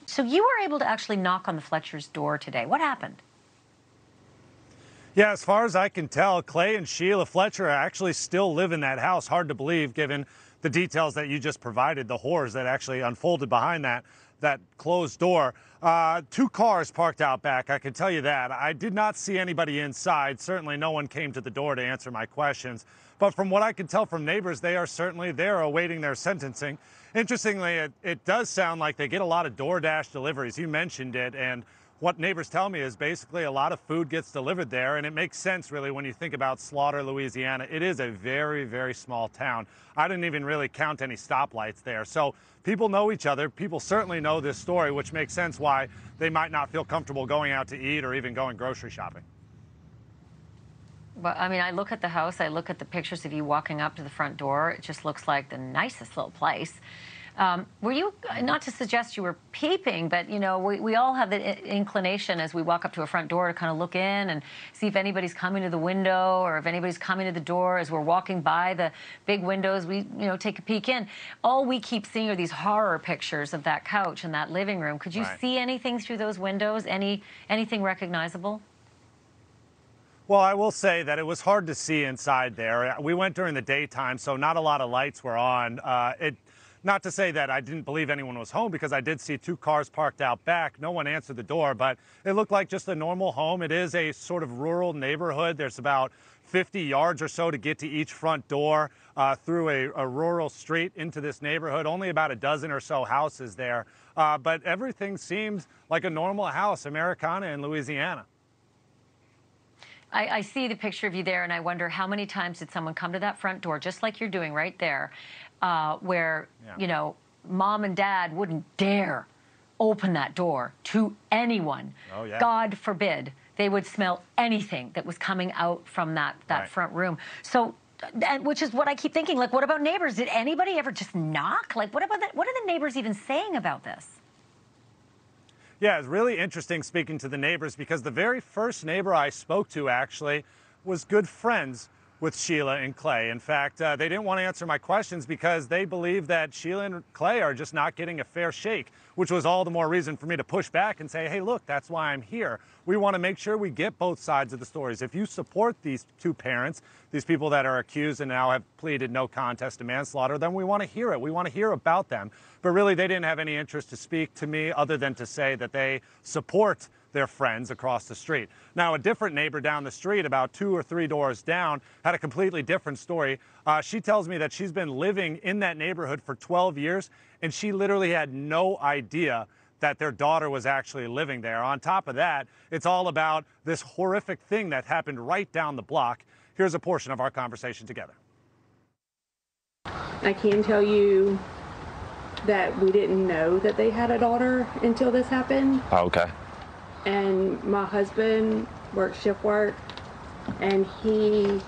So you were able to actually knock on the Fletcher's door today. What happened? Yeah, as far as I can tell, Clay and Sheila Fletcher actually still live in that house. Hard to believe given the details that you just provided, the horrors that actually unfolded behind that closed door. 2 cars parked out back, I can tell you that. I did not see anybody inside. Certainly no one came to the door to answer my questions. But from what I can tell from neighbors, they are certainly there awaiting their sentencing. Interestingly, it does sound like they get a lot of DoorDash deliveries. You mentioned it, and what neighbors tell me is basically a lot of food gets delivered there, and it makes sense really when you think about Slaughter, Louisiana. It is a very, very small town. I didn't even really count any stoplights there. So people know each other. People certainly know this story, which makes sense why they might not feel comfortable going out to eat or even going grocery shopping. Well, I mean, I look at the house, I look at the pictures of you walking up to the front door. It just looks like the nicest little place. Were you, not to suggest you were peeping, but, you know, we all have the inclination as we walk up to a front door to kind of look in and see if anybody's coming to the window or if anybody's coming to the door. As we're walking by the big windows, we, you know, take a peek in. All we keep seeing are these horror pictures of that couch and that living room. Could you see anything through those windows? Anything recognizable? Well, I will say that it was hard to see inside there. We went during the daytime, so not a lot of lights were on. Not to say that I didn't believe anyone was home, because I did see 2 cars parked out back. No one answered the door, but it looked like just a normal home. It is a sort of rural neighborhood. There's about 50 yards or so to get to each front door through a rural street into this neighborhood. Only about a dozen or so houses there. But everything seemed like a normal house, Americana in Louisiana. I see the picture of you there, and I wonder how many times did someone come to that front door, just like you're doing right there, where, you know, mom and dad wouldn't dare open that door to anyone. Oh, yeah. God forbid they would smell anything that was coming out from that front room. So, which is what I keep thinking, like, what about neighbors? Did anybody ever just knock? Like, what about that? What are the neighbors even saying about this? Yeah, it's really interesting speaking to the neighbors, because the very first neighbor I spoke to actually was good friends with Sheila and Clay. In fact, they didn't want to answer my questions because they believe that Sheila and Clay are just not getting a fair shake, which was all the more reason for me to push back and say, hey, look, that's why I'm here. We want to make sure we get both sides of the stories. If you support these 2 parents, these people that are accused and now have pleaded no contest to manslaughter, then we want to hear it. We want to hear about them. But really, they didn't have any interest to speak to me other than to say that they support their friends across the street. Now, a different neighbor down the street, about 2 or 3 doors down, had a completely different story. She tells me that she's been living in that neighborhood for 12 years, and she literally had no idea that their daughter was actually living there. On top of that, it's all about this horrific thing that happened right down the block. Here's a portion of our conversation together. I can tell you that we didn't know that they had a daughter until this happened. Oh, okay. And my husband worked shift work, and he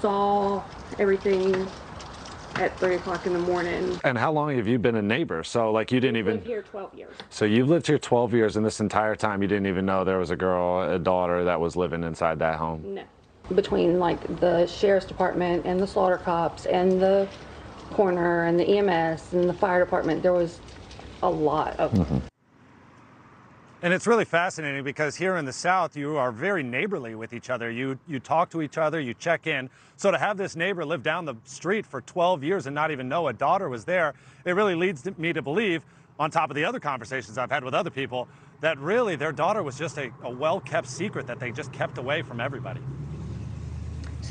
saw everything at 3 o'clock in the morning. And how long have you been a neighbor? So, like, you didn't even... I've lived here 12 years. So you've lived here 12 years, and this entire time you didn't even know there was a girl, a daughter, that was living inside that home? No. Between, like, the sheriff's department and the slaughter cops and the coroner and the EMS and the fire department, there was a lot of them. And it's really fascinating because here in the South, you are very neighborly with each other. You talk to each other, you check in. So to have this neighbor live down the street for 12 years and not even know a daughter was there, it really leads me to believe, on top of the other conversations I've had with other people, that really their daughter was just a well-kept secret that they just kept away from everybody.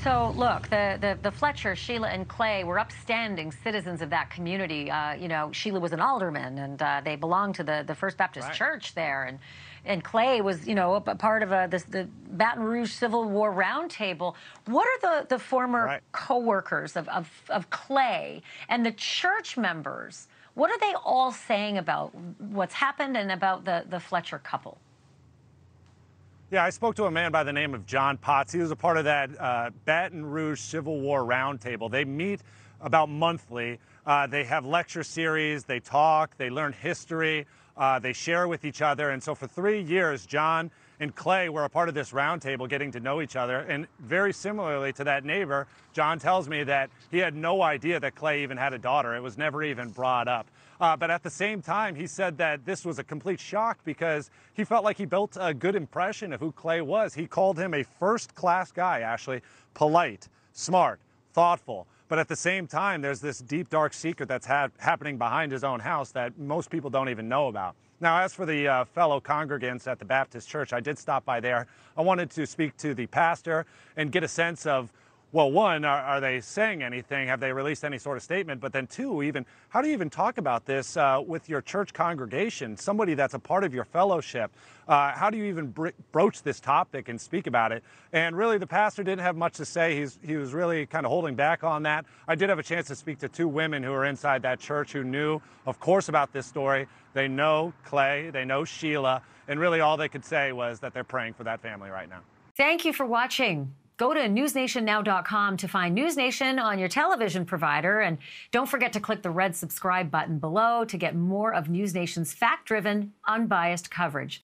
So, look, the Fletcher, Sheila and Clay were upstanding citizens of that community. You know, Sheila was an alderman, and they belonged to the First Baptist Church there. And Clay was, you know, a part of the Baton Rouge Civil War Roundtable. What are the former co-workers of Clay and the church members? What are they all saying about what's happened and about the Fletcher couple? Yeah, I spoke to a man by the name of John Potts. He was a part of that Baton Rouge Civil War Roundtable. They meet about monthly. They have lecture series. They talk. They learn history. They share with each other. And so for 3 years, John and Clay were a part of this roundtable getting to know each other. And very similarly to that neighbor, John tells me that he had no idea that Clay even had a daughter. It was never even brought up. But at the same time, he said that this was a complete shock because he felt like he built a good impression of who Clay was. He called him a first-class guy, Ashleigh, polite, smart, thoughtful. But at the same time, there's this deep, dark secret that's happening behind his own house that most people don't even know about. Now, as for the fellow congregants at the Baptist church, I did stop by there. I wanted to speak to the pastor and get a sense of, well, one, are they saying anything? Have they released any sort of statement? But then two, even, how do you even talk about this with your church congregation, somebody that's a part of your fellowship? How do you even broach this topic and speak about it? And really, the pastor didn't have much to say. He was really kind of holding back on that. I did have a chance to speak to two women who were inside that church who knew, of course, about this story. They know Clay, they know Sheila, and really all they could say was that they're praying for that family right now. Thank you for watching. Go to newsnationnow.com to find NewsNation on your television provider. And don't forget to click the red subscribe button below to get more of NewsNation's fact-driven, unbiased coverage.